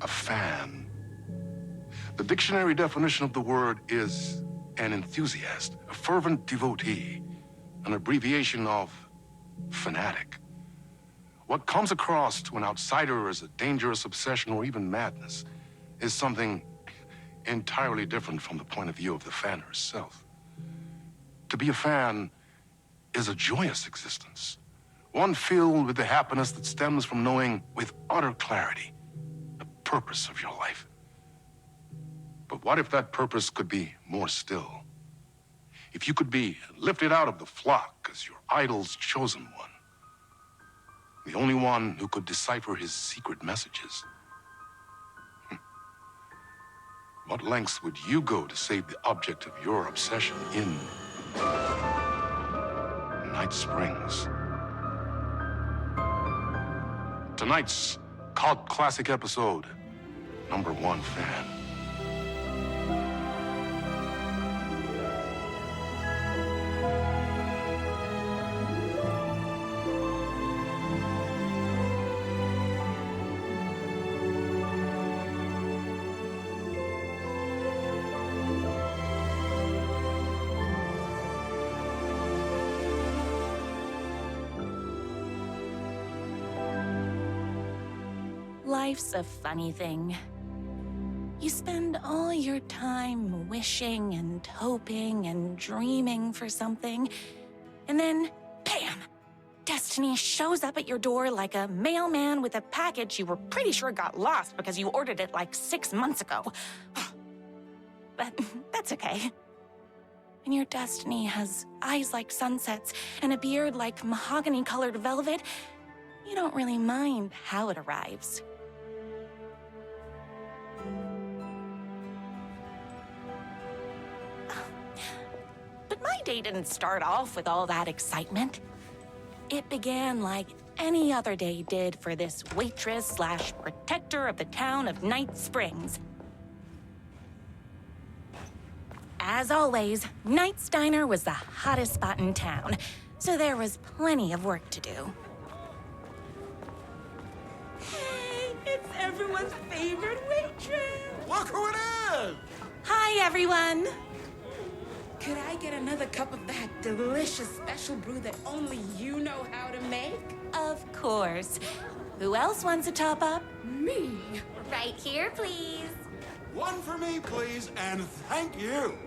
a fan. The dictionary definition of the word is an enthusiast, a fervent devotee, an abbreviation of fanatic. What comes across to an outsider as a dangerous obsession or even madness is something entirely different from the point of view of the fan herself. To be a fan is a joyous existence, one filled with the happiness that stems from knowing with utter clarity the purpose of your life. But what if that purpose could be more still? If you could be lifted out of the flock as your idol's chosen one, the only one who could decipher his secret messages. What lengths would you go to save the object of your obsession in Night Springs? Tonight's cult classic episode, #1 fan. Life's a funny thing. You spend all your time wishing and hoping and dreaming for something, and then, bam! Destiny shows up at your door like a mailman with a package you were pretty sure got lost because you ordered it like 6 months ago. But that's okay. And your destiny has eyes like sunsets and a beard like mahogany-colored velvet. You don't really mind how it arrives. But my day didn't start off with all that excitement. It began like any other day did for this waitress/protector of the town of Night Springs. As always, Night's Diner was the hottest spot in town, so there was plenty of work to do. Hey, it's everyone's favorite waitress! Look who it is! Hi, everyone! Could I get another cup of that delicious special brew that only you know how to make? Of course. Who else wants a top-up? Me? Right here, please. One for me, please, and thank you.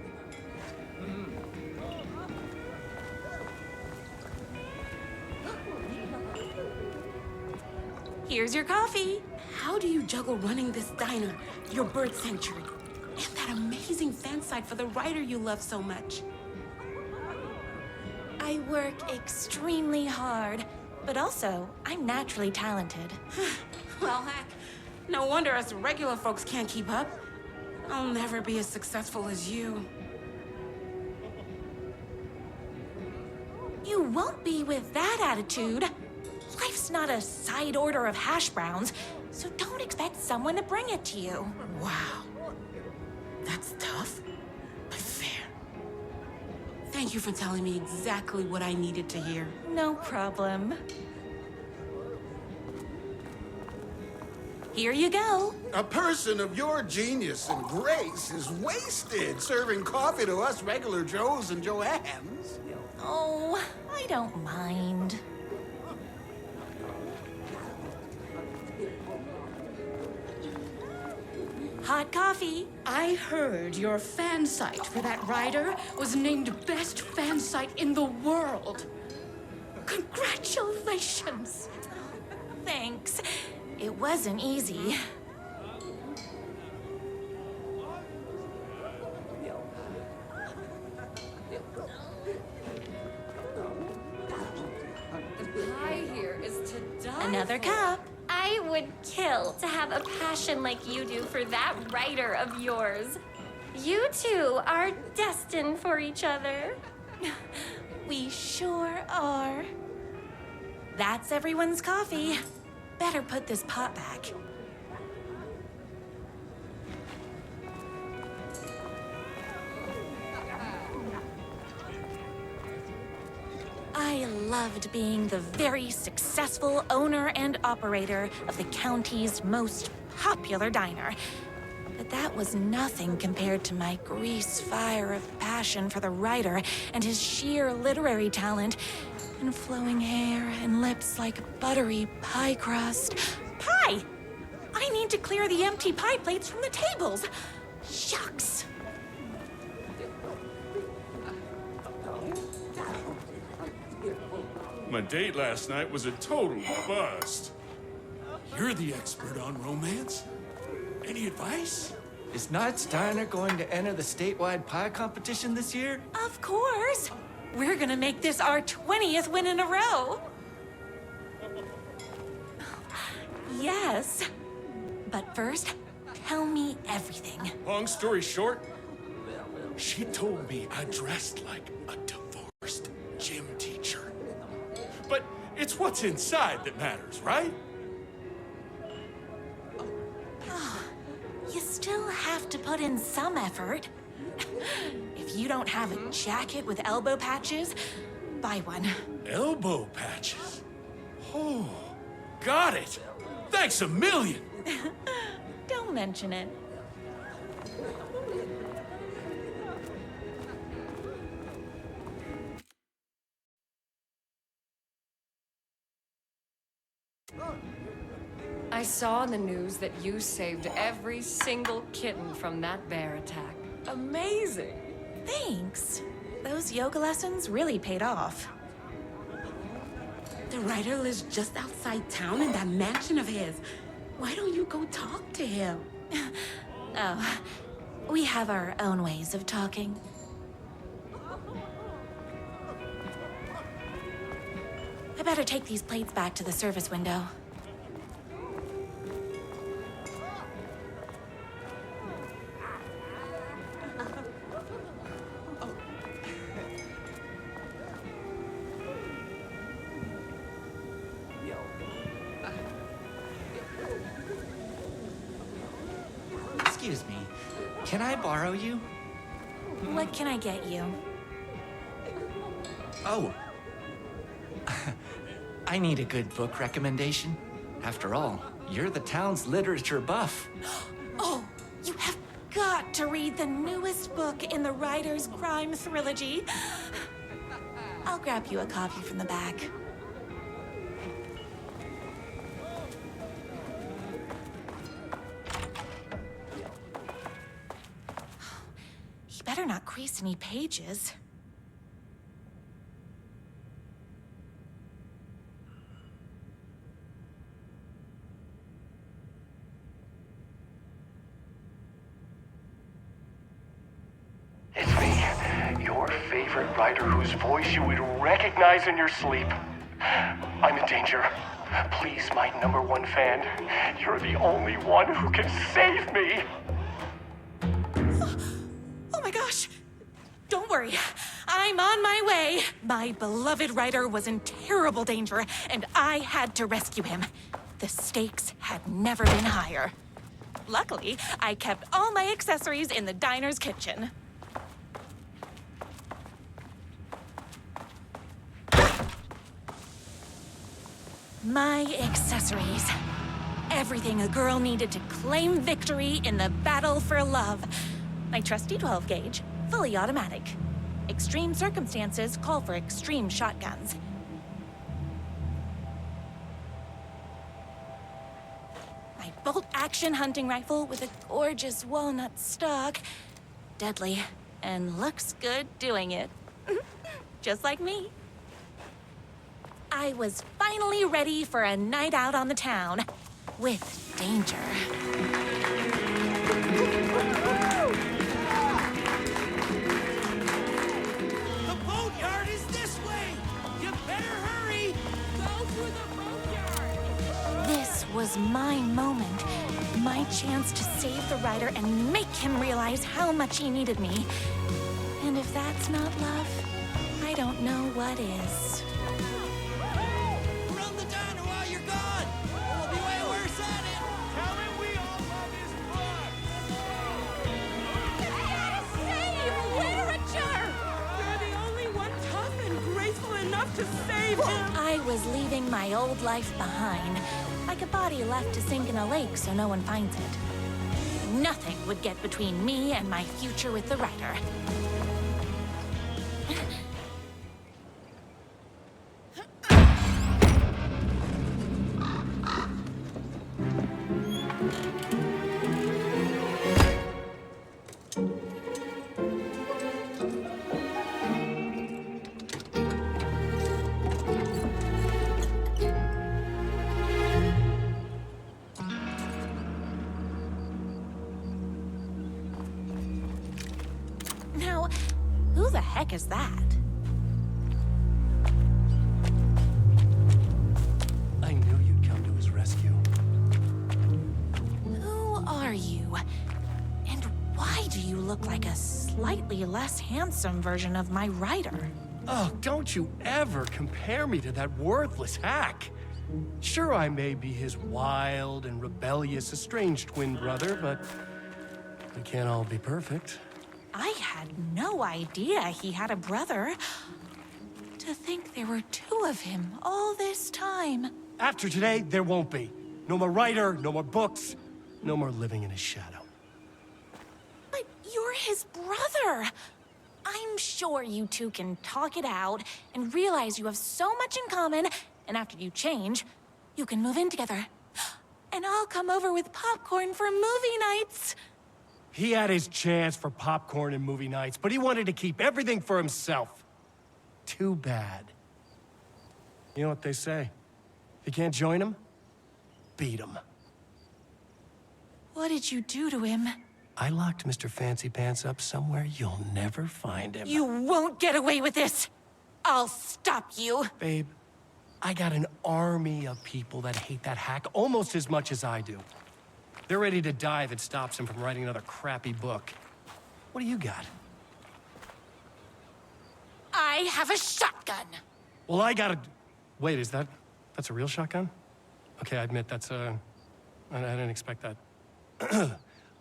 Here's your coffee. How do you juggle running this diner, your bird sanctuary, and that amazing fan site for the writer you love so much? I work extremely hard, but also, I'm naturally talented. Well, heck, no wonder us regular folks can't keep up. I'll never be as successful as you. You won't be with that attitude. Life's not a side order of hash browns, so don't expect someone to bring it to you. Wow. That's tough, but fair. Thank you for telling me exactly what I needed to hear. No problem. Here you go. A person of your genius and grace is wasted serving coffee to us regular Joes and Joannes. Oh, I don't mind. Hot coffee. I heard your fan site for that writer was named best fan site in the world. Congratulations! Thanks. It wasn't easy. The pie here is to die Another for. cup. I would kill to have a passion like you do for that writer of yours. You two are destined for each other. We sure are. That's everyone's coffee. Better put this pot back. I loved being the very successful owner and operator of the county's most popular diner. But that was nothing compared to my grease fire of passion for the writer and his sheer literary talent, and flowing hair and lips like buttery pie crust. Pie! I need to clear the empty pie plates from the tables. Shucks. My date last night was a total bust. You're the expert on romance. Any advice? Is Knight's Diner going to enter the statewide pie competition this year? Of course. We're gonna make this our 20th win in a row. Yes. But first, tell me everything. Long story short, she told me I dressed like a divorced gym teacher. But it's what's inside that matters, right? You still have to put in some effort. If you don't have a jacket with elbow patches, buy one. Elbow patches? Oh, got it. Thanks a million. Don't mention it. I saw in the news that you saved every single kitten from that bear attack. Amazing! Thanks. Those yoga lessons really paid off. The writer lives just outside town in that mansion of his. Why don't you go talk to him? Oh, we have our own ways of talking. I better take these plates back to the service window. Excuse me, can I borrow you? What can I get you? Oh. I need a good book recommendation. After all, you're the town's literature buff. Oh, you have got to read the newest book in the Writer's Crime Trilogy. I'll grab you a copy from the back. He better not crease any pages. It's me, your favorite writer whose voice you would recognize in your sleep. I'm in danger. Please, my #1 fan, you're the only one who can save me. Oh my gosh! Don't worry, I'm on my way. My beloved writer was in terrible danger, and I had to rescue him. The stakes had never been higher. Luckily, I kept all my accessories in the diner's kitchen. My accessories. Everything a girl needed to claim victory in the battle for love. My trusty 12 gauge, fully automatic. Extreme circumstances call for extreme shotguns. My bolt-action hunting rifle with a gorgeous walnut stock. Deadly, and looks good doing it. Just like me. I was finally ready for a night out on the town. With danger. The boatyard is this way! You better hurry! Go through the boatyard! This was my moment. My chance to save the writer and make him realize how much he needed me. And if that's not love, I don't know what is. Run the diner while you're gone! We'll be way worse at it! Tell him we all love his books! Save literature! You're the only one tough and graceful enough to save him! I was leaving my old life behind. I like a body left to sink in a lake so no one finds it. Nothing would get between me and my future with the writer. Now, who the heck is that? I knew you'd come to his rescue. Who are you? And why do you look like a slightly less handsome version of my writer? Oh, don't you ever compare me to that worthless hack. Sure, I may be his wild and rebellious estranged twin brother, but we can't all be perfect. I had no idea he had a brother. To think there were two of him all this time. After today, there won't be. No more writer, no more books, no more living in his shadow. But you're his brother. I'm sure you two can talk it out and realize you have so much in common, and after you change, you can move in together. And I'll come over with popcorn for movie nights. He had his chance for popcorn and movie nights, but he wanted to keep everything for himself. Too bad. You know what they say? If you can't join him, beat him. What did you do to him? I locked Mr. Fancy Pants up somewhere you'll never find him. You won't get away with this. I'll stop you. Babe, I got an army of people that hate that hack almost as much as I do. They're ready to die if it stops him from writing another crappy book. What do you got? I have a shotgun. Well, I got a... Wait, that's a real shotgun? Okay, I admit I didn't expect that.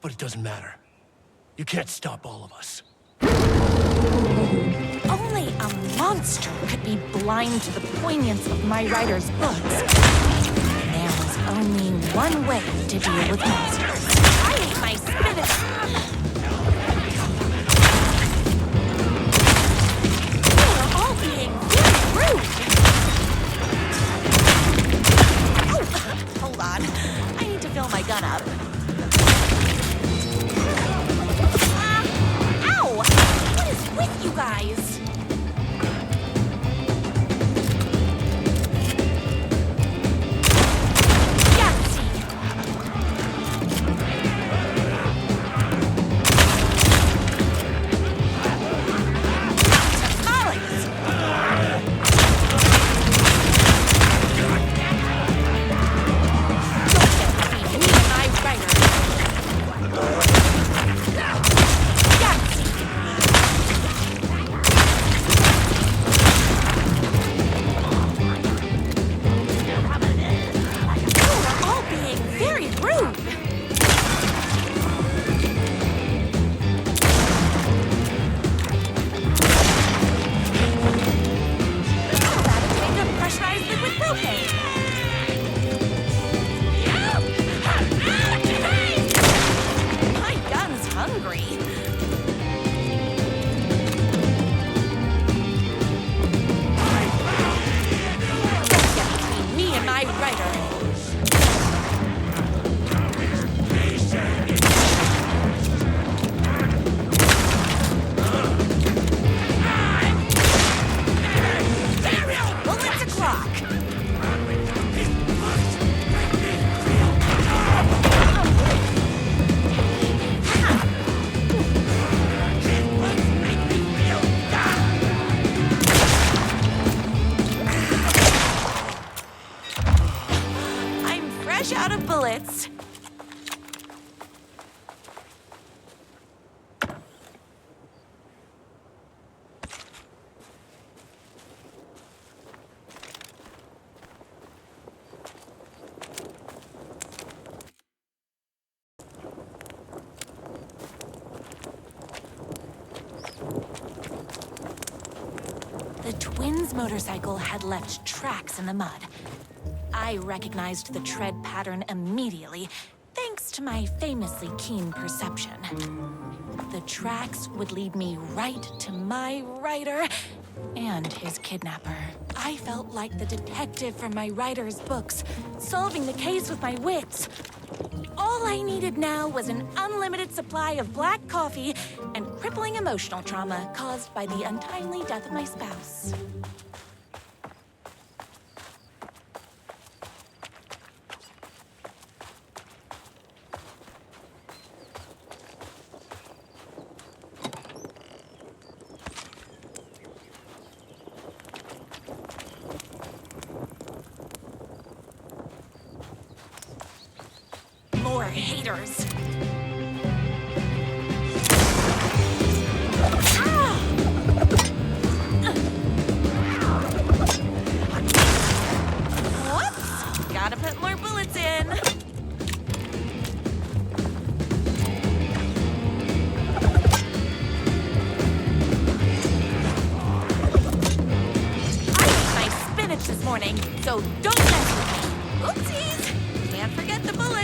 But it doesn't matter. You can't stop all of us. Only a monster could be blind to the poignance of my writer's books. There was only one way to deal with monsters. I hate my spinach. You're all being very rude. Oh, hold on. I need to fill my gun up. Ow! What is with you guys? Out of bullets. The twins' motorcycle had left tracks in the mud. I recognized the tread pattern immediately, thanks to my famously keen perception. The tracks would lead me right to my writer and his kidnapper. I felt like the detective from my writer's books, solving the case with my wits. All I needed now was an unlimited supply of black coffee and crippling emotional trauma caused by the untimely death of my spouse. More haters. Whoops! Gotta put more bullets in. I ate my spinach this morning, so don't mess with me. Oopsies! Can't forget the bullets.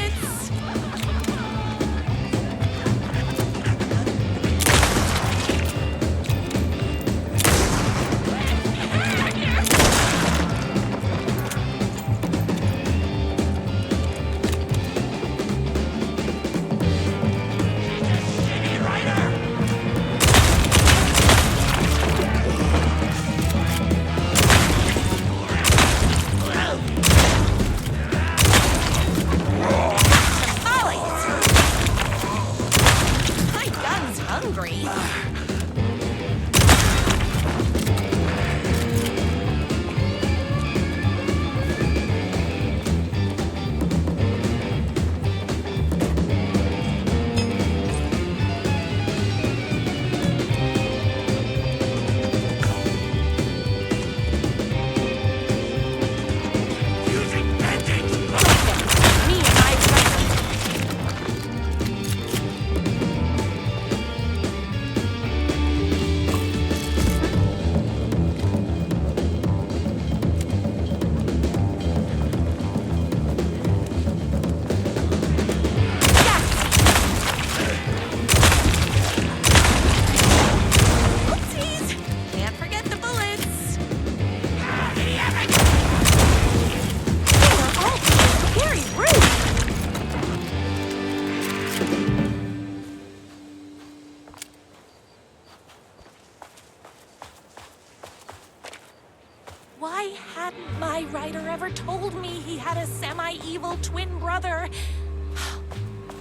Why hadn't my writer ever told me he had a semi-evil twin brother?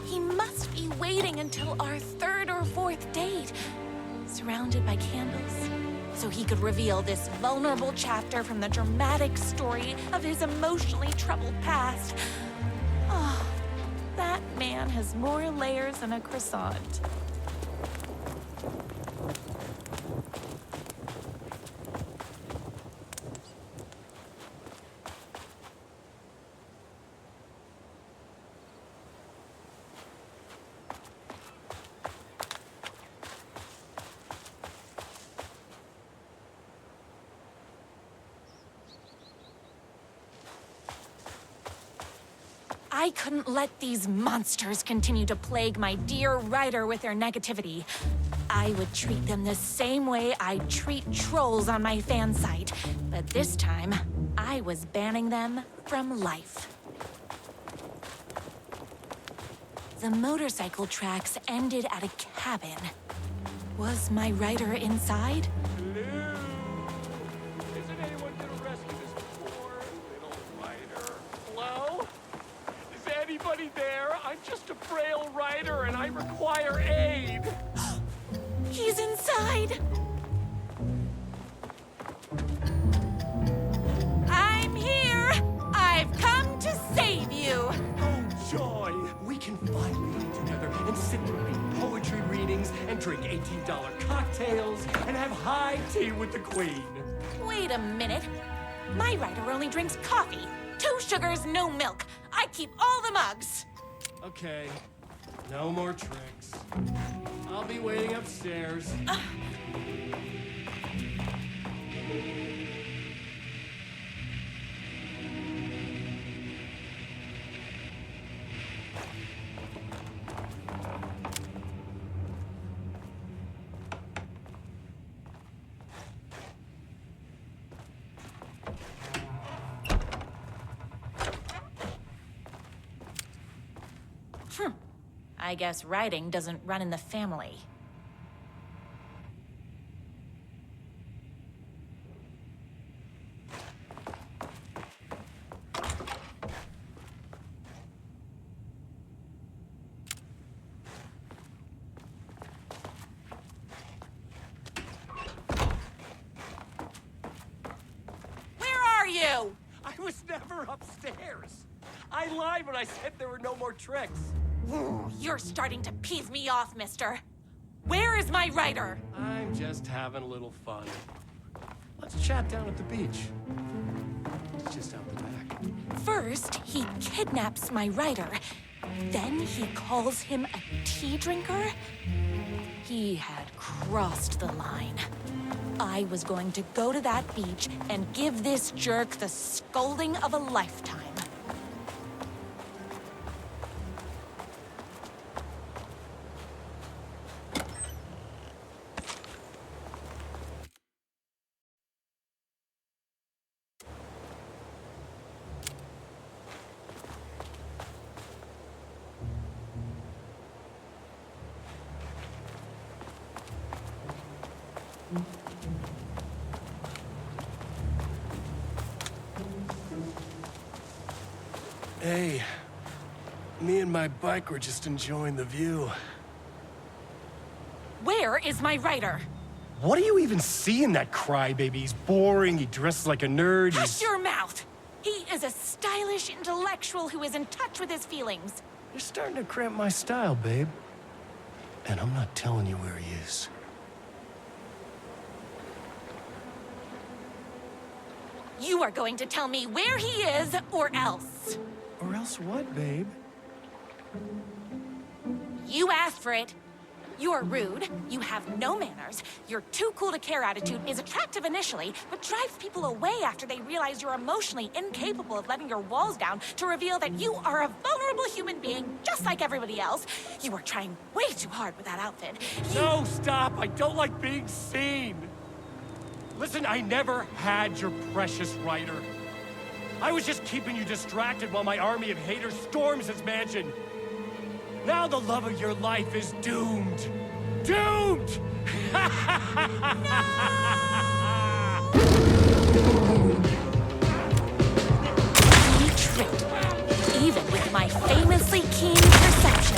He must be waiting until our third or fourth date, surrounded by candles, so he could reveal this vulnerable chapter from the dramatic story of his emotionally troubled past. Oh, that man has more layers than a croissant. I couldn't let these monsters continue to plague my dear writer with their negativity. I would treat them the same way I treat trolls on my fan site, but this time, I was banning them from life. The motorcycle tracks ended at a cabin. Was my writer inside? Hello? Isn't anyone gonna rescue this poor little writer? Hello? Is anybody there? I'm just a frail writer and I require aid. He's inside! I'm here! I've come to save you! Oh, joy! We can finally be together and sit there read poetry readings and drink $18 cocktails and have high tea with the queen. Wait a minute. My writer only drinks coffee. 2 sugars, no milk. I keep all the mugs. Okay, no more tricks. I'll be waiting upstairs. I guess writing doesn't run in the family. You! I was never upstairs. I lied when I said there were no more tricks. You're starting to piss me off, mister. Where is my writer? I'm just having a little fun. Let's chat down at the beach. It's just out the back. First, he kidnaps my writer. Then he calls him a tea drinker. He had crossed the line. I was going to go to that beach and give this jerk the scolding of a lifetime. Hey, me and my bike were just enjoying the view. Where is my writer? What do you even see in that crybaby? He's boring, he dresses like a nerd, Hush your mouth! He is a stylish intellectual who is in touch with his feelings. You're starting to cramp my style, babe. And I'm not telling you where he is. You are going to tell me where he is, or else. Or else what, babe? You asked for it. You're rude, you have no manners, your too cool to care attitude is attractive initially, but drives people away after they realize you're emotionally incapable of letting your walls down to reveal that you are a vulnerable human being just like everybody else. You are trying way too hard with that outfit. No, stop! I don't like being seen! Listen, I never had your precious writer. I was just keeping you distracted while my army of haters storms his mansion. Now the love of your life is doomed. Doomed! He tricked me, even with my famously keen perception.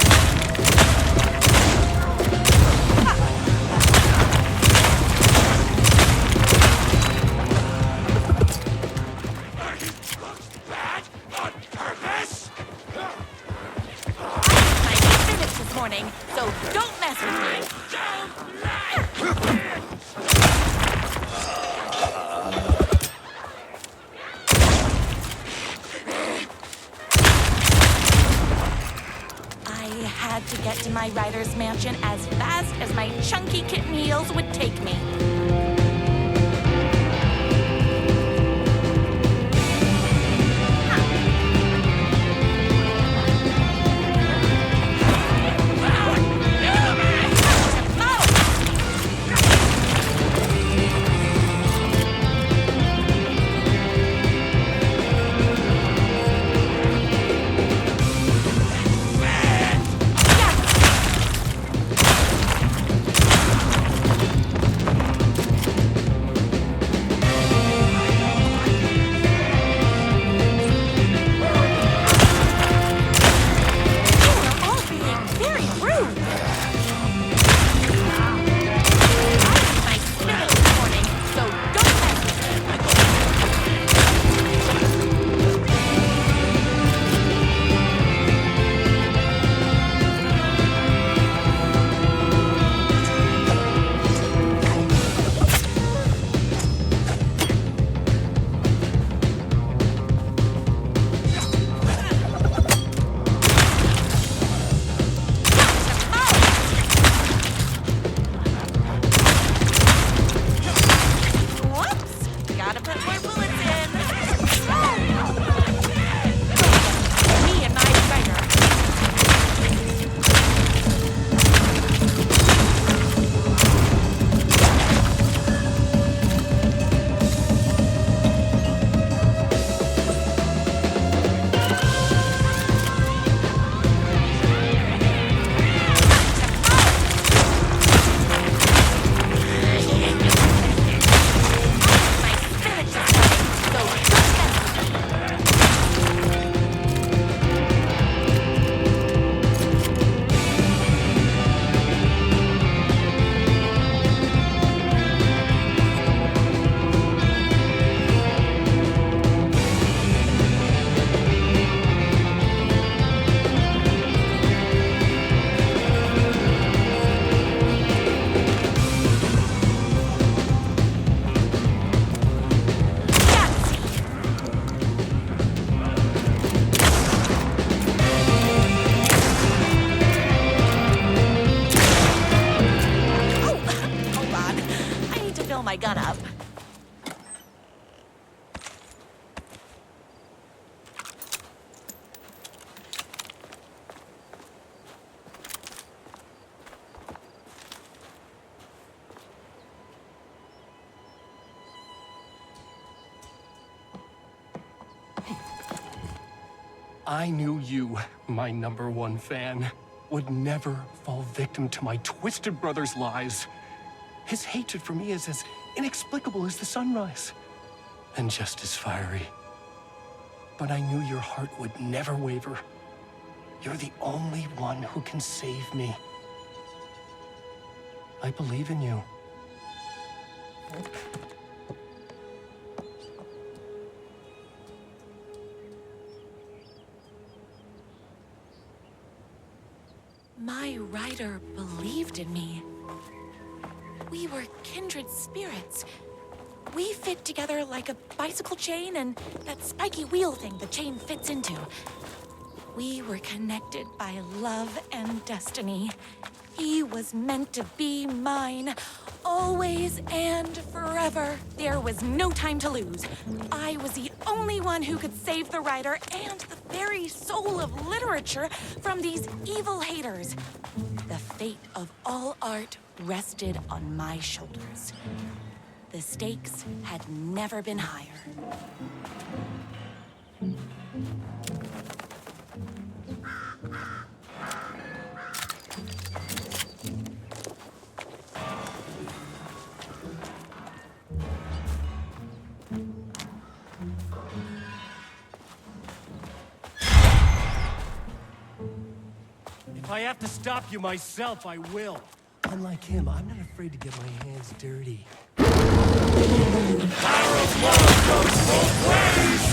Morning, so don't mess with me. I had to get to my writer's mansion as fast as my chunky kitten heels would take me. rile my gut up. I knew you, my #1 fan, would never fall victim to my twisted brother's lies. His hatred for me is as inexplicable as the sunrise, and just as fiery. But I knew your heart would never waver. You're the only one who can save me. I believe in you. My writer believed in me. We were kindred spirits. We fit together like a bicycle chain and that spiky wheel thing the chain fits into. We were connected by love and destiny. He was meant to be mine, always and forever. There was no time to lose. I was the only one who could save the writer and the very soul of literature from these evil haters. The fate of all art rested on my shoulders. The stakes had never been higher. If I have to stop you myself, I will. Unlike him, I'm not afraid to get my hands dirty. Power of love goes both ways!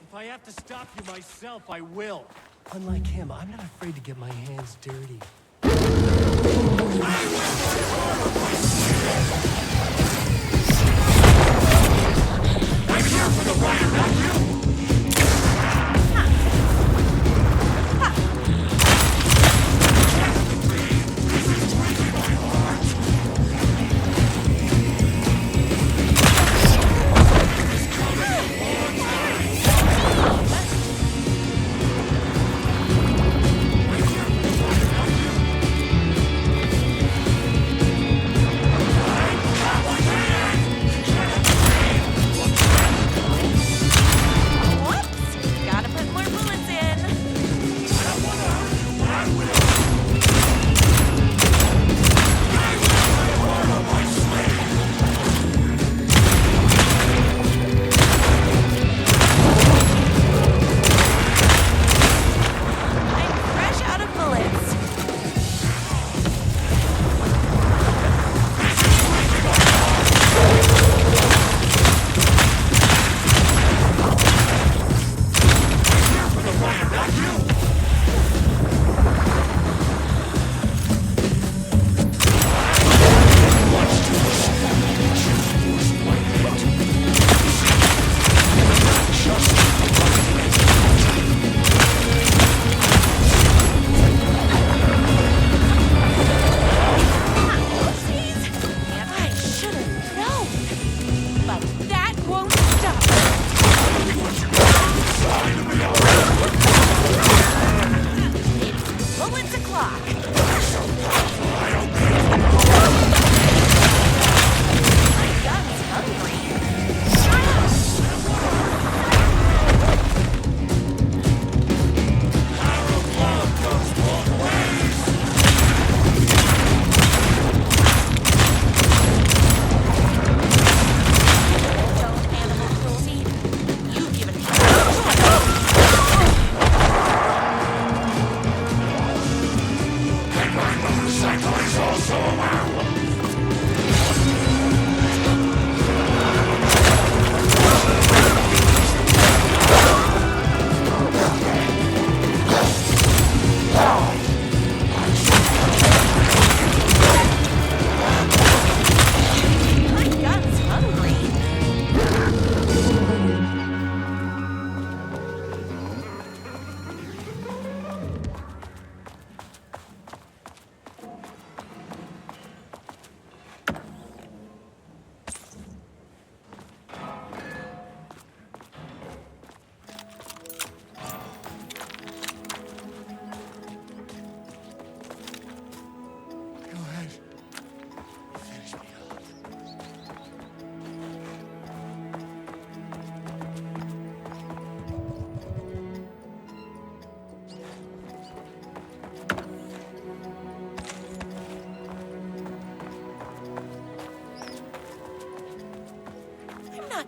If I have to stop you myself, I will. Unlike him, I'm not afraid to get my hands dirty. I'm here for the wire, not you!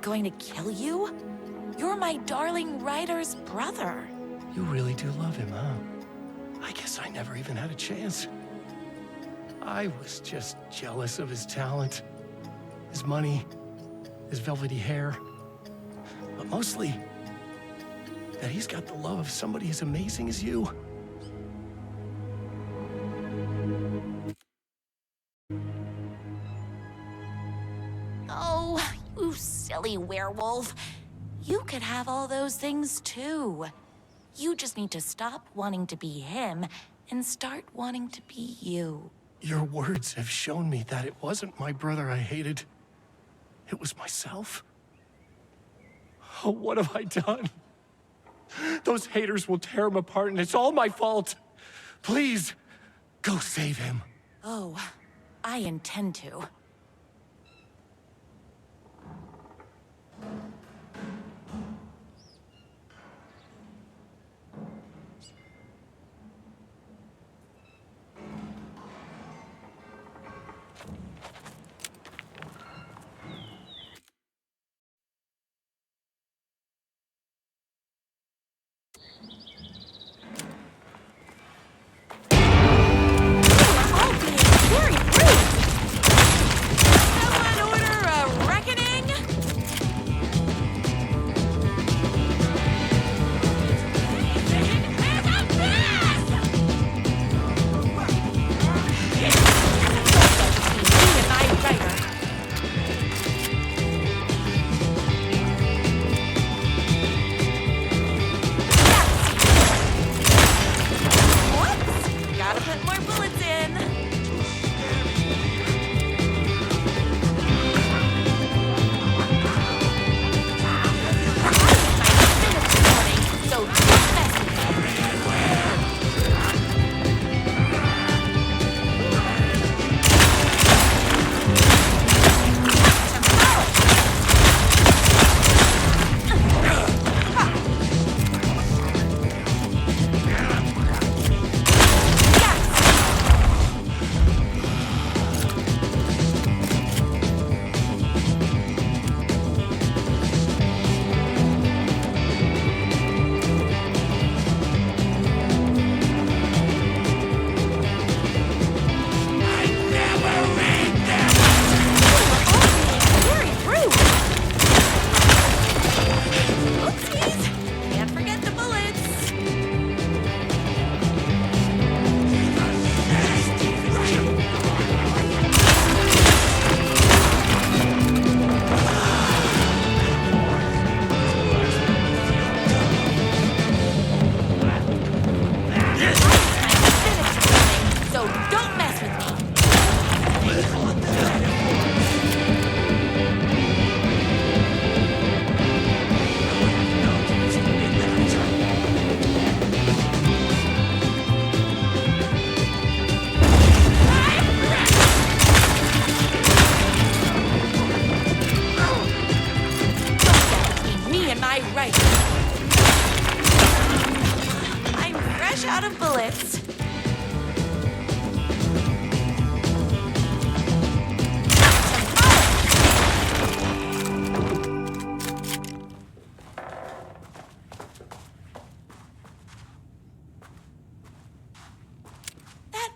not going to kill you. You're my darling writer's brother. You really do love him, huh? I guess I never even had a chance. I was just jealous of his talent, his money, his velvety hair. But mostly, that he's got the love of somebody as amazing as you. Oh, you silly werewolf. You could have all those things too. You just need to stop wanting to be him and start wanting to be you. Your words have shown me that it wasn't my brother I hated. It was myself. Oh, what have I done? Those haters will tear him apart, and it's all my fault. Please, go save him. Oh, I intend to.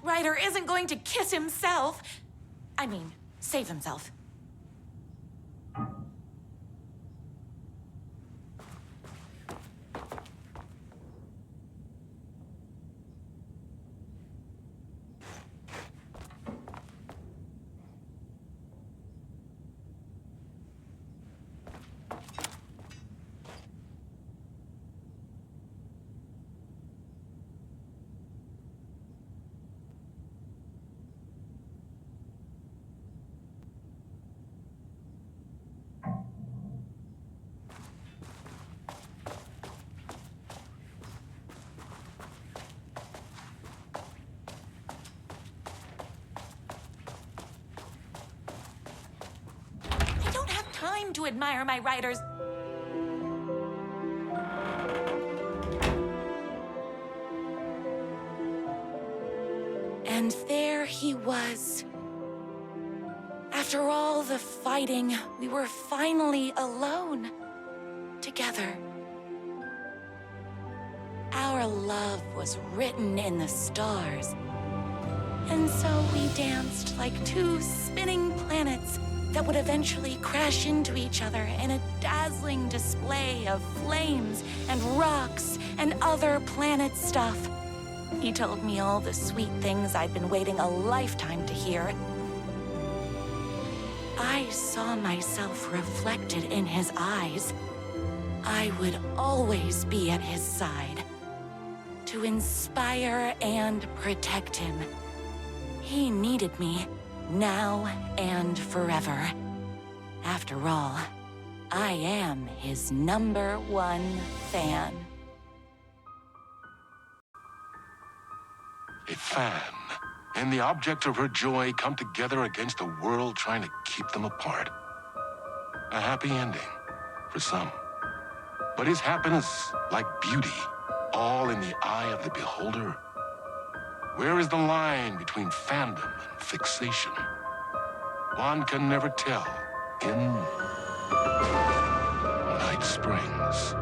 Ryder isn't going to kiss himself. I mean, save himself. To admire my writers. And there he was. After all the fighting, we were finally alone, together. Our love was written in the stars. And so we danced like two spinning planets that would eventually crash into each other in a dazzling display of flames and rocks and other planet stuff. He told me all the sweet things I'd been waiting a lifetime to hear. I saw myself reflected in his eyes. I would always be at his side, to inspire and protect him. He needed me, now and forever. After all, I am his #1 fan. A fan and the object of her joy come together against a world trying to keep them apart. A happy ending for some. But is happiness, like beauty, all in the eye of the beholder? Where is the line between fandom and fixation? One can never tell in Night Springs.